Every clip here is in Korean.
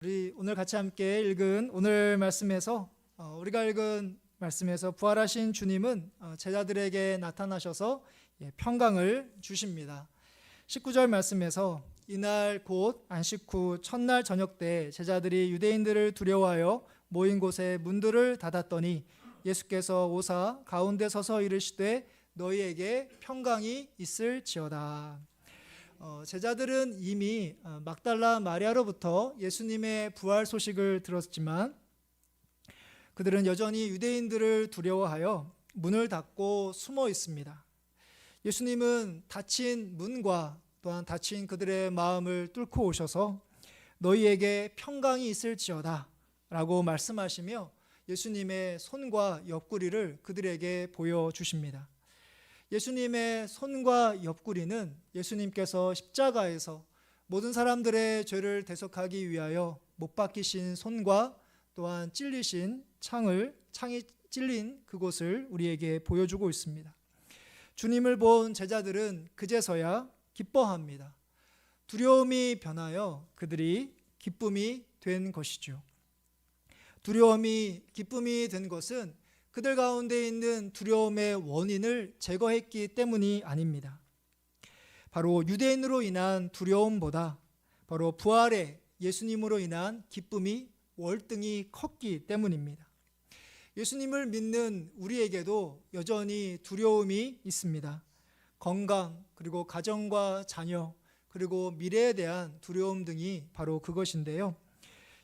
우리 오늘 같이 함께 읽은 오늘 말씀에서 우리가 읽은 말씀에서 부활하신 주님은 제자들에게 나타나셔서 평강을 주십니다. 19절 말씀에서 이날 곧 안식 후 첫날 저녁 때 제자들이 유대인들을 두려워하여 모인 곳에 문들을 닫았더니 예수께서 오사 가운데 서서 이르시되 너희에게 평강이 있을지어다. 제자들은 이미 막달라 마리아로부터 예수님의 부활 소식을 들었지만 그들은 여전히 유대인들을 두려워하여 문을 닫고 숨어 있습니다. 예수님은 닫힌 문과 또한 닫힌 그들의 마음을 뚫고 오셔서 너희에게 평강이 있을지어다 라고 말씀하시며 예수님의 손과 옆구리를 그들에게 보여주십니다. 예수님의 손과 옆구리는 예수님께서 십자가에서 모든 사람들의 죄를 대속하기 위하여 못 박히신 손과 또한 찔리신 창이 찔린 그곳을 우리에게 보여주고 있습니다. 주님을 본 제자들은 그제서야 기뻐합니다. 두려움이 변하여 그들이 기쁨이 된 것이죠. 두려움이 기쁨이 된 것은 그들 가운데 있는 두려움의 원인을 제거했기 때문이 아닙니다. 바로 유대인으로 인한 두려움보다 바로 부활의 예수님으로 인한 기쁨이 월등히 컸기 때문입니다. 예수님을 믿는 우리에게도 여전히 두려움이 있습니다. 건강, 그리고 가정과 자녀, 그리고 미래에 대한 두려움 등이 바로 그것인데요.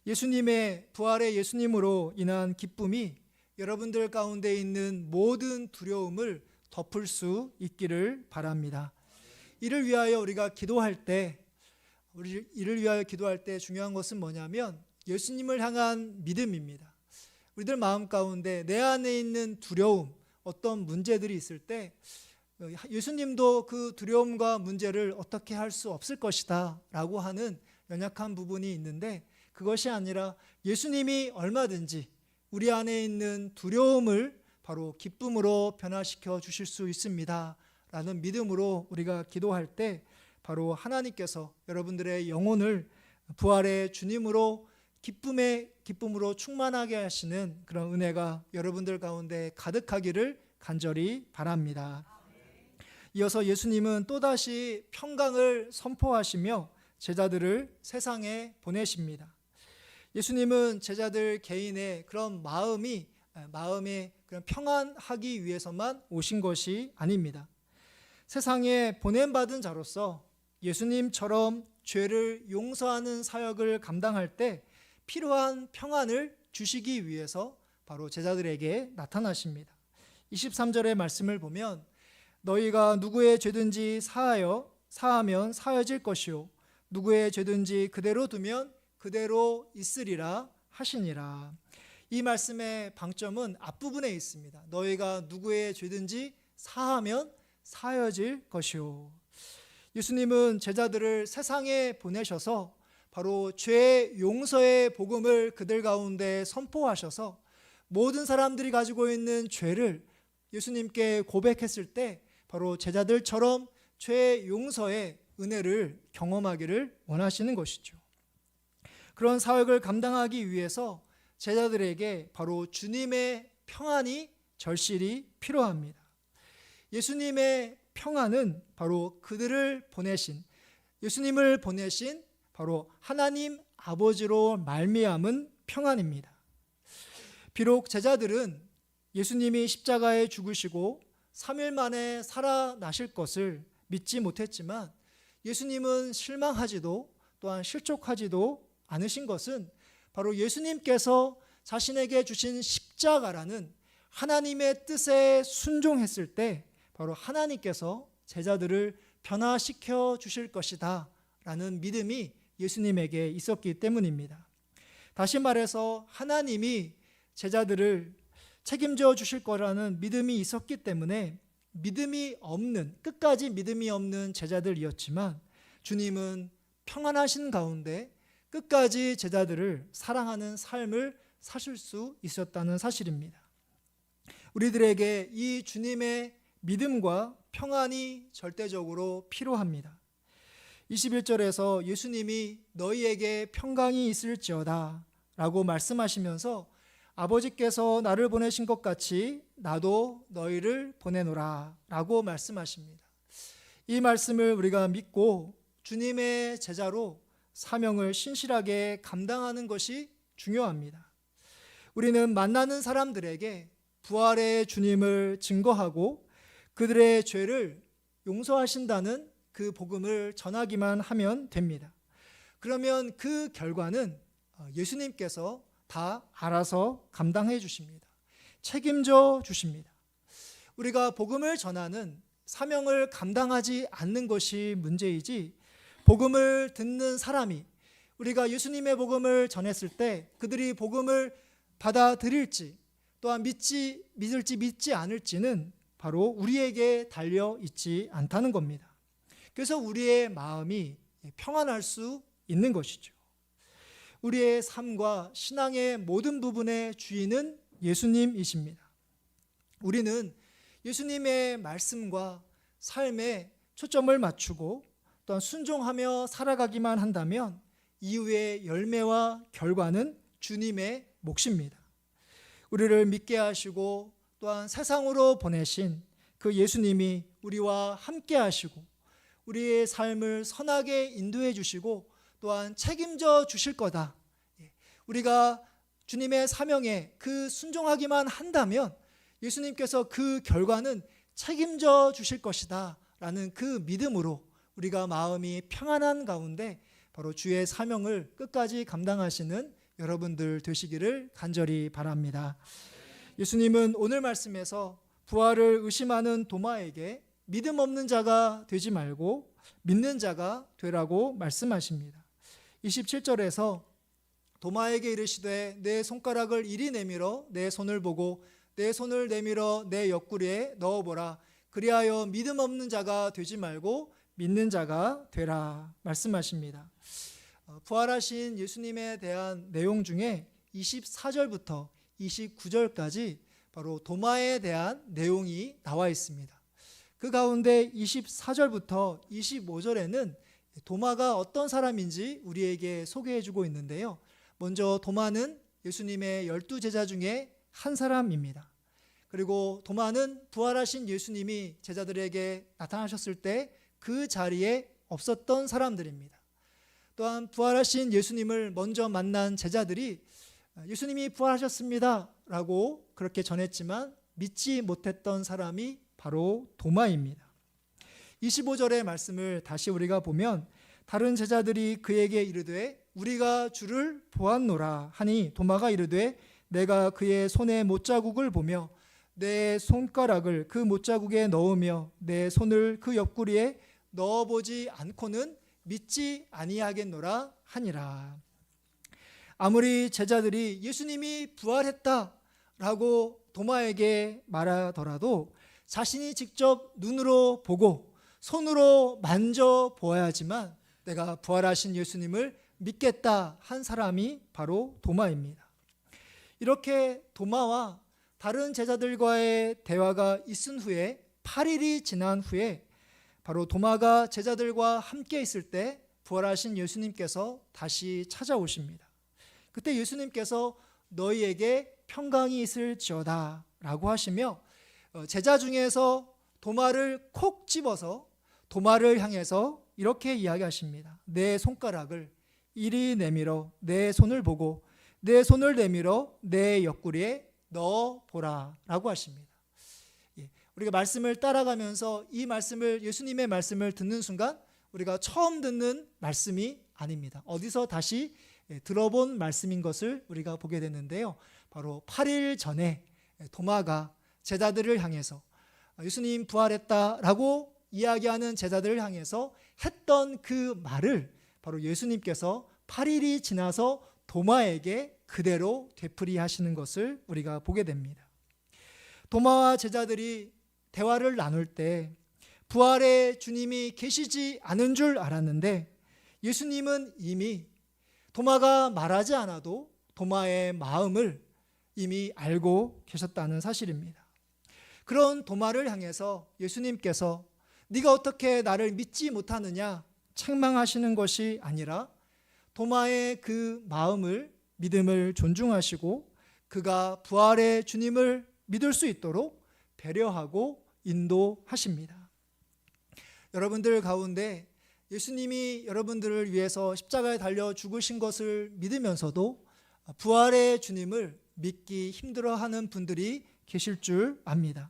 예수님의 부활의 예수님으로 인한 기쁨이 여러분들 가운데 있는 모든 두려움을 덮을 수 있기를 바랍니다. 이를 위하여 기도할 때 중요한 것은 뭐냐면 예수님을 향한 믿음입니다. 우리들 마음 가운데 내 안에 있는 두려움, 어떤 문제들이 있을 때 예수님도 그 두려움과 문제를 어떻게 할 수 없을 것이다 라고 하는 연약한 부분이 있는데, 그것이 아니라 예수님이 얼마든지 우리 안에 있는 두려움을 바로 기쁨으로 변화시켜 주실 수 있습니다 라는 믿음으로 우리가 기도할 때 바로 하나님께서 여러분들의 영혼을 부활의 주님으로 기쁨으로 충만하게 하시는 그런 은혜가 여러분들 가운데 가득하기를 간절히 바랍니다. 이어서 예수님은 또다시 평강을 선포하시며 제자들을 세상에 보내십니다. 예수님은 제자들 개인의 그런 마음에 그런 평안하기 위해서만 오신 것이 아닙니다. 세상에 보냄받은 자로서 예수님처럼 죄를 용서하는 사역을 감당할 때 필요한 평안을 주시기 위해서 바로 제자들에게 나타나십니다. 23절의 말씀을 보면 너희가 누구의 죄든지 사하면 사해질 것이요 누구의 죄든지 그대로 두면 그대로 있으리라 하시니라. 이 말씀의 방점은 앞부분에 있습니다. 너희가 누구의 죄든지 사하면 사여질 것이요. 예수님은 제자들을 세상에 보내셔서 바로 죄 용서의 복음을 그들 가운데 선포하셔서 모든 사람들이 가지고 있는 죄를 예수님께 고백했을 때 바로 제자들처럼 죄 용서의 은혜를 경험하기를 원하시는 것이죠. 그런 사역을 감당하기 위해서 제자들에게 바로 주님의 평안이 절실히 필요합니다. 예수님의 평안은 바로 예수님을 보내신 바로 하나님 아버지로 말미암은 평안입니다. 비록 제자들은 예수님이 십자가에 죽으시고 3일 만에 살아나실 것을 믿지 못했지만 예수님은 실망하지도 또한 실족하지도 않으신 것은 바로 예수님께서 자신에게 주신 십자가라는 하나님의 뜻에 순종했을 때 바로 하나님께서 제자들을 변화시켜 주실 것이다 라는 믿음이 예수님에게 있었기 때문입니다. 다시 말해서 하나님이 제자들을 책임져 주실 거라는 믿음이 있었기 때문에 끝까지 믿음이 없는 제자들이었지만 주님은 평안하신 가운데 끝까지 제자들을 사랑하는 삶을 사실 수 있었다는 사실입니다. 우리들에게 이 주님의 믿음과 평안이 절대적으로 필요합니다. 21절에서 예수님이 너희에게 평강이 있을지어다 라고 말씀하시면서 아버지께서 나를 보내신 것 같이 나도 너희를 보내노라 라고 말씀하십니다. 이 말씀을 우리가 믿고 주님의 제자로 사명을 신실하게 감당하는 것이 중요합니다. 우리는 만나는 사람들에게 부활의 주님을 증거하고 그들의 죄를 용서하신다는 그 복음을 전하기만 하면 됩니다. 그러면 그 결과는 예수님께서 다 알아서 감당해 주십니다. 책임져 주십니다. 우리가 복음을 전하는 사명을 감당하지 않는 것이 문제이지, 복음을 듣는 사람이 우리가 예수님의 복음을 전했을 때 그들이 복음을 받아들일지 또한 믿을지 믿지 않을지는 바로 우리에게 달려 있지 않다는 겁니다. 그래서 우리의 마음이 평안할 수 있는 것이죠. 우리의 삶과 신앙의 모든 부분의 주인은 예수님이십니다. 우리는 예수님의 말씀과 삶에 초점을 맞추고 또한 순종하며 살아가기만 한다면 이후의 열매와 결과는 주님의 몫입니다. 우리를 믿게 하시고 또한 세상으로 보내신 그 예수님이 우리와 함께 하시고 우리의 삶을 선하게 인도해 주시고 또한 책임져 주실 거다. 우리가 주님의 사명에 그 순종하기만 한다면 예수님께서 그 결과는 책임져 주실 것이다 라는 그 믿음으로 우리가 마음이 평안한 가운데 바로 주의 사명을 끝까지 감당하시는 여러분들 되시기를 간절히 바랍니다. 예수님은 오늘 말씀에서 부활을 의심하는 도마에게 믿음 없는 자가 되지 말고 믿는 자가 되라고 말씀하십니다. 27절에서 도마에게 이르시되 내 손가락을 이리 내밀어 내 손을 보고 내 손을 내밀어 내 옆구리에 넣어보라. 그리하여 믿음 없는 자가 되지 말고 믿는 자가 되라 말씀하십니다. 부활하신 예수님에 대한 내용 중에 24절부터 29절까지 바로 도마에 대한 내용이 나와 있습니다. 그 가운데 24절부터 25절에는 도마가 어떤 사람인지 우리에게 소개해 주고 있는데요. 먼저 도마는 예수님의 12제자 중에 한 사람입니다. 그리고 도마는 부활하신 예수님이 제자들에게 나타나셨을 때 그 자리에 없었던 사람들입니다. 또한 부활하신 예수님을 먼저 만난 제자들이 예수님이 부활하셨습니다 라고 그렇게 전했지만 믿지 못했던 사람이 바로 도마입니다. 25절의 말씀을 다시 우리가 보면 다른 제자들이 그에게 이르되 우리가 주를 보았노라 하니 도마가 이르되 내가 그의 손에 못자국을 보며 내 손가락을 그 못자국에 넣으며 내 손을 그 옆구리에 넣어보지 않고는 믿지 아니하겠노라 하니라. 아무리 제자들이 예수님이 부활했다라고 도마에게 말하더라도 자신이 직접 눈으로 보고 손으로 만져보아야지만 내가 부활하신 예수님을 믿겠다 한 사람이 바로 도마입니다. 이렇게 도마와 다른 제자들과의 대화가 있은 후에 8일이 지난 후에 바로 도마가 제자들과 함께 있을 때 부활하신 예수님께서 다시 찾아오십니다. 그때 예수님께서 너희에게 평강이 있을지어다 라고 하시며 제자 중에서 도마를 콕 집어서 도마를 향해서 이렇게 이야기하십니다. 내 손가락을 이리 내밀어 내 손을 보고 내 손을 내밀어 내 옆구리에 넣어보라 라고 하십니다. 우리가 말씀을 따라가면서 이 말씀을 예수님의 말씀을 듣는 순간 우리가 처음 듣는 말씀이 아닙니다. 어디서 다시 들어본 말씀인 것을 우리가 보게 되는데요. 바로 8일 전에 도마가 제자들을 향해서 예수님 부활했다라고 이야기하는 제자들을 향해서 했던 그 말을 바로 예수님께서 8일이 지나서 도마에게 그대로 되풀이하시는 것을 우리가 보게 됩니다. 도마와 제자들이 대화를 나눌 때 부활의 주님이 계시지 않은 줄 알았는데 예수님은 이미 도마가 말하지 않아도 도마의 마음을 이미 알고 계셨다는 사실입니다. 그런 도마를 향해서 예수님께서 네가 어떻게 나를 믿지 못하느냐 책망하시는 것이 아니라 도마의 그 마음을, 믿음을 존중하시고 그가 부활의 주님을 믿을 수 있도록 배려하고 인도하십니다. 여러분들 가운데 예수님이 여러분들을 위해서 십자가에 달려 죽으신 것을 믿으면서도 부활의 주님을 믿기 힘들어하는 분들이 계실 줄 압니다.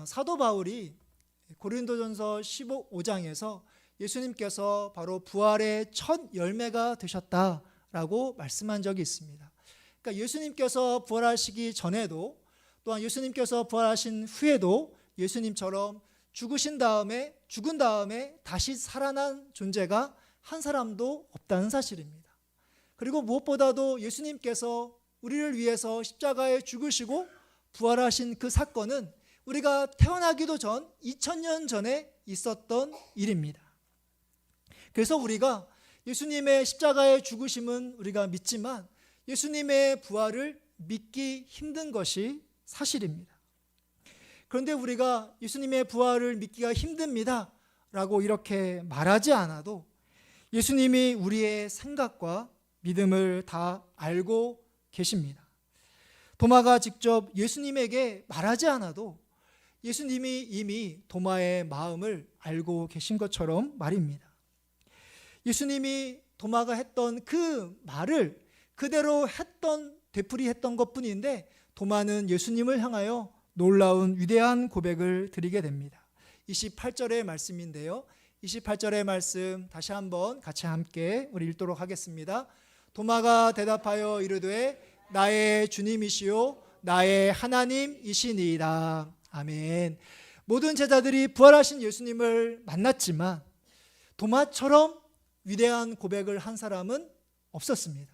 사도 바울이 고린도전서 15장에서 예수님께서 바로 부활의 첫 열매가 되셨다라고 말씀한 적이 있습니다. 그러니까 예수님께서 부활하시기 전에도 또한 예수님께서 부활하신 후에도 예수님처럼 죽은 다음에 다시 살아난 존재가 한 사람도 없다는 사실입니다. 그리고 무엇보다도 예수님께서 우리를 위해서 십자가에 죽으시고 부활하신 그 사건은 우리가 태어나기도 전 2000년 전에 있었던 일입니다. 그래서 우리가 예수님의 십자가의 죽으심은 우리가 믿지만 예수님의 부활을 믿기 힘든 것이 사실입니다. 그런데 우리가 예수님의 부활을 믿기가 힘듭니다 라고 이렇게 말하지 않아도 예수님이 우리의 생각과 믿음을 다 알고 계십니다. 도마가 직접 예수님에게 말하지 않아도 예수님이 이미 도마의 마음을 알고 계신 것처럼 말입니다. 예수님이 도마가 했던 그 말을 그대로 되풀이했던 것뿐인데 도마는 예수님을 향하여 놀라운 위대한 고백을 드리게 됩니다. 28절의 말씀인데요. 28절의 말씀 다시 한번 같이 함께 우리 읽도록 하겠습니다. 도마가 대답하여 이르되 나의 주님이시요 나의 하나님이시니이다. 아멘. 모든 제자들이 부활하신 예수님을 만났지만 도마처럼 위대한 고백을 한 사람은 없었습니다.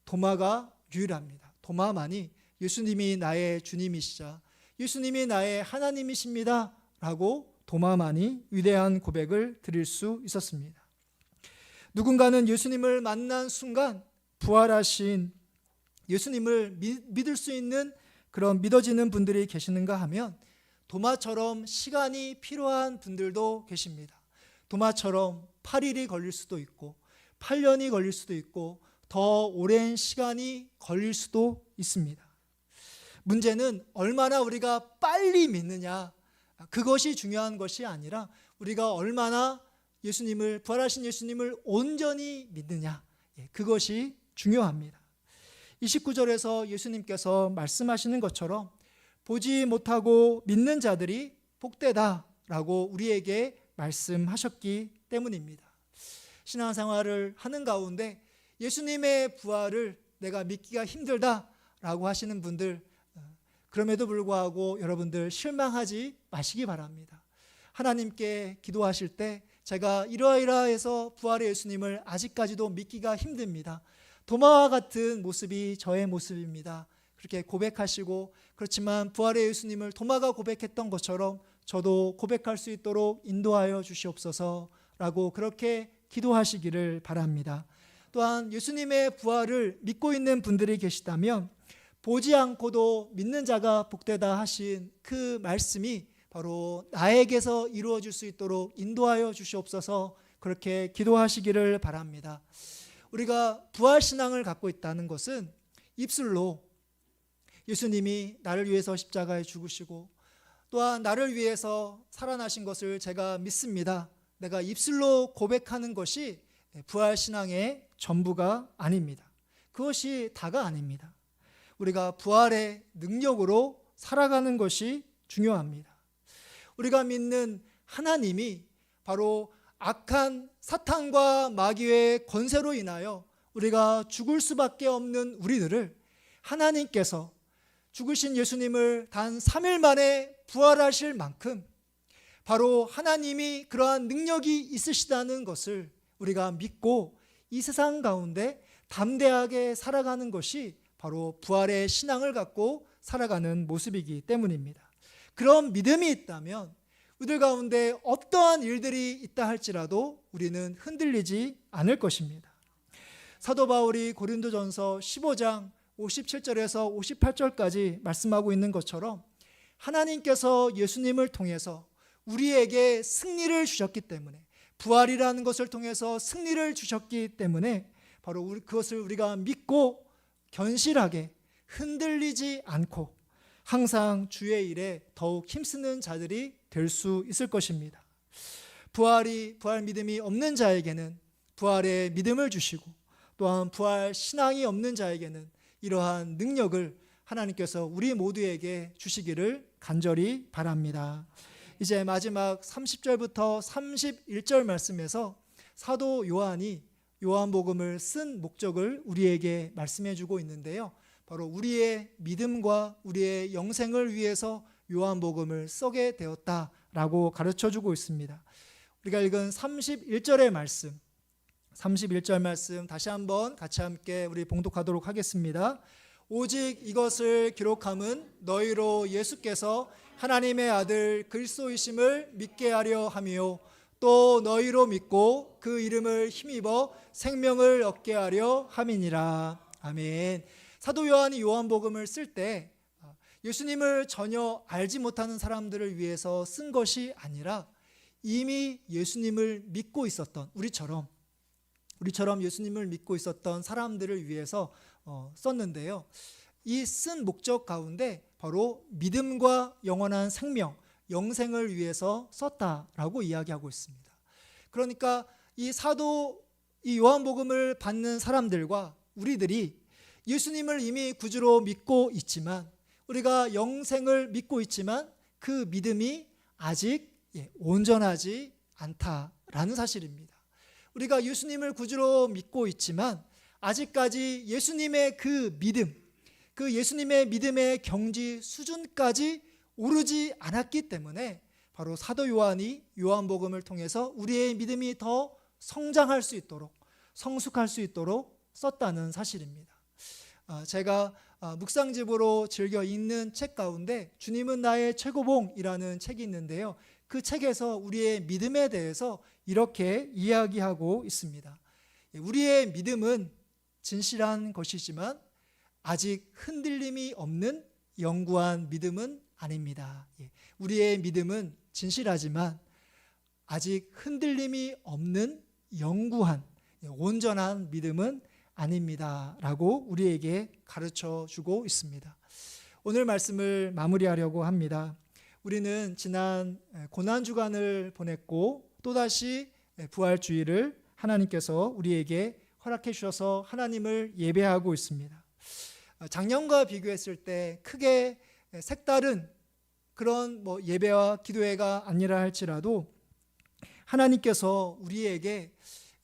도마가 유일합니다. 도마만이 예수님이 나의 주님이시자 예수님이 나의 하나님이십니다 라고 도마만이 위대한 고백을 드릴 수 있었습니다. 누군가는 예수님을 만난 순간 부활하신 예수님을 믿을 수 있는 그런 믿어지는 분들이 계시는가 하면 도마처럼 시간이 필요한 분들도 계십니다. 도마처럼 8일이 걸릴 수도 있고 8년이 걸릴 수도 있고 더 오랜 시간이 걸릴 수도 있습니다. 문제는 얼마나 우리가 빨리 믿느냐, 그것이 중요한 것이 아니라 우리가 얼마나 부활하신 예수님을 온전히 믿느냐, 그것이 중요합니다. 29절에서 예수님께서 말씀하시는 것처럼 보지 못하고 믿는 자들이 복되다라고 우리에게 말씀하셨기 때문입니다. 신앙생활을 하는 가운데 예수님의 부활을 내가 믿기가 힘들다라고 하시는 분들, 그럼에도 불구하고 여러분들 실망하지 마시기 바랍니다. 하나님께 기도하실 때 제가 이러이러해서 부활의 예수님을 아직까지도 믿기가 힘듭니다. 도마와 같은 모습이 저의 모습입니다. 그렇게 고백하시고, 그렇지만 부활의 예수님을 도마가 고백했던 것처럼 저도 고백할 수 있도록 인도하여 주시옵소서라고 그렇게 기도하시기를 바랍니다. 또한 예수님의 부활을 믿고 있는 분들이 계시다면 보지 않고도 믿는 자가 복되다 하신 그 말씀이 바로 나에게서 이루어질 수 있도록 인도하여 주시옵소서 그렇게 기도하시기를 바랍니다. 우리가 부활신앙을 갖고 있다는 것은 입술로 예수님이 나를 위해서 십자가에 죽으시고 또한 나를 위해서 살아나신 것을 제가 믿습니다. 내가 입술로 고백하는 것이 부활신앙의 전부가 아닙니다. 그것이 다가 아닙니다. 우리가 부활의 능력으로 살아가는 것이 중요합니다. 우리가 믿는 하나님이 바로 악한 사탄과 마귀의 권세로 인하여 우리가 죽을 수밖에 없는 우리들을 하나님께서 죽으신 예수님을 단 3일 만에 부활하실 만큼 바로 하나님이 그러한 능력이 있으시다는 것을 우리가 믿고 이 세상 가운데 담대하게 살아가는 것이 바로 부활의 신앙을 갖고 살아가는 모습이기 때문입니다. 그런 믿음이 있다면 우리들 가운데 어떠한 일들이 있다 할지라도 우리는 흔들리지 않을 것입니다. 사도 바울이 고린도전서 15장 57절에서 58절까지 말씀하고 있는 것처럼 하나님께서 예수님을 통해서 우리에게 승리를 주셨기 때문에 부활이라는 것을 통해서 승리를 주셨기 때문에 바로 그것을 우리가 믿고 견실하게 흔들리지 않고 항상 주의 일에 더욱 힘쓰는 자들이 될 수 있을 것입니다. 부활 믿음이 없는 자에게는 부활의 믿음을 주시고, 또한 부활 신앙이 없는 자에게는 이러한 능력을 하나님께서 우리 모두에게 주시기를 간절히 바랍니다. 이제 마지막 30절부터 31절 말씀에서 사도 요한이 요한복음을 쓴 목적을 우리에게 말씀해 주고 있는데요, 바로 우리의 믿음과 우리의 영생을 위해서 요한복음을 쓰게 되었다라고 가르쳐 주고 있습니다. 우리가 읽은 31절의 말씀, 31절 말씀 다시 한번 같이 함께 우리 봉독하도록 하겠습니다. 오직 이것을 기록함은 너희로 예수께서 하나님의 아들 그리스도이심을 믿게 하려 함이요, 또 너희로 믿고 그 이름을 힘입어 생명을 얻게 하려 함이니라. 아멘. 사도 요한이 요한복음을 쓸 때 예수님을 전혀 알지 못하는 사람들을 위해서 쓴 것이 아니라 이미 예수님을 믿고 있었던 우리처럼 예수님을 믿고 있었던 사람들을 위해서 썼는데요, 이 쓴 목적 가운데 바로 믿음과 영원한 생명, 영생을 위해서 썼다라고 이야기하고 있습니다. 그러니까 이 요한복음을 받는 사람들과 우리들이 예수님을 이미 구주로 믿고 있지만, 우리가 영생을 믿고 있지만 그 믿음이 아직 온전하지 않다라는 사실입니다. 우리가 예수님을 구주로 믿고 있지만 아직까지 예수님의 그 믿음, 그 예수님의 믿음의 경지 수준까지 오르지 않았기 때문에 바로 사도 요한이 요한복음을 통해서 우리의 믿음이 더 성장할 수 있도록, 성숙할 수 있도록 썼다는 사실입니다. 제가 묵상집으로 즐겨 읽는 책 가운데 주님은 나의 최고봉이라는 책이 있는데요, 그 책에서 우리의 믿음에 대해서 이렇게 이야기하고 있습니다. 우리의 믿음은 진실한 것이지만 아직 흔들림이 없는 영구한 믿음은 아닙니다. 우리의 믿음은 진실하지만 아직 흔들림이 없는 영구한 온전한 믿음은 아닙니다 라고 우리에게 가르쳐 주고 있습니다. 오늘 말씀을 마무리하려고 합니다. 우리는 지난 고난주간을 보냈고 또다시 부활주일을 하나님께서 우리에게 허락해 주셔서 하나님을 예배하고 있습니다. 작년과 비교했을 때 크게 색다른 그런 예배와 기도회가 아니라 할지라도 하나님께서 우리에게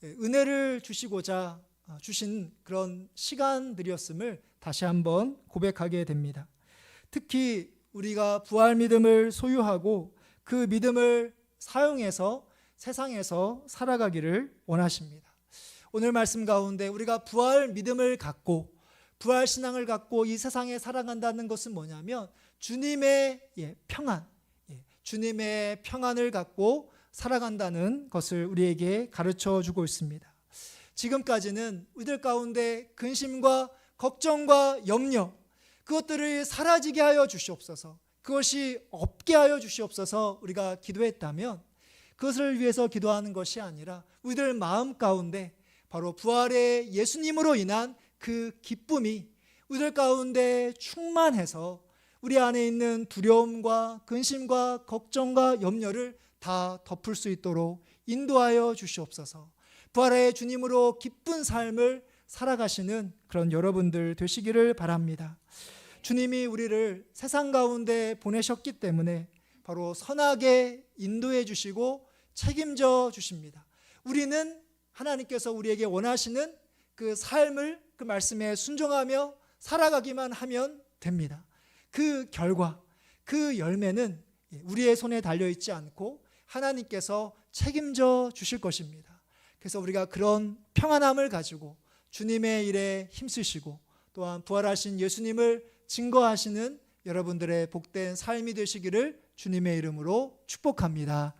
은혜를 주시고자 주신 그런 시간들이었음을 다시 한번 고백하게 됩니다. 특히 우리가 부활 믿음을 소유하고 그 믿음을 사용해서 세상에서 살아가기를 원하십니다. 오늘 말씀 가운데 우리가 부활 믿음을 갖고 부활 신앙을 갖고 이 세상에 살아간다는 것은 뭐냐면 주님의 평안, 주님의 평안을 갖고 살아간다는 것을 우리에게 가르쳐 주고 있습니다. 지금까지는 우리들 가운데 근심과 걱정과 염려, 그것들을 사라지게 하여 주시옵소서, 그것이 없게 하여 주시옵소서 우리가 기도했다면 그것을 위해서 기도하는 것이 아니라 우리들 마음 가운데 바로 부활의 예수님으로 인한 그 기쁨이 우리들 가운데 충만해서 우리 안에 있는 두려움과 근심과 걱정과 염려를 다 덮을 수 있도록 인도하여 주시옵소서. 부활의 주님으로 기쁜 삶을 살아가시는 그런 여러분들 되시기를 바랍니다. 주님이 우리를 세상 가운데 보내셨기 때문에 바로 선하게 인도해 주시고 책임져 주십니다. 우리는 하나님께서 우리에게 원하시는 그 삶을 그 말씀에 순종하며 살아가기만 하면 됩니다. 그 결과, 그 열매는 우리의 손에 달려있지 않고 하나님께서 책임져 주실 것입니다. 그래서 우리가 그런 평안함을 가지고 주님의 일에 힘쓰시고 또한 부활하신 예수님을 증거하시는 여러분들의 복된 삶이 되시기를 주님의 이름으로 축복합니다.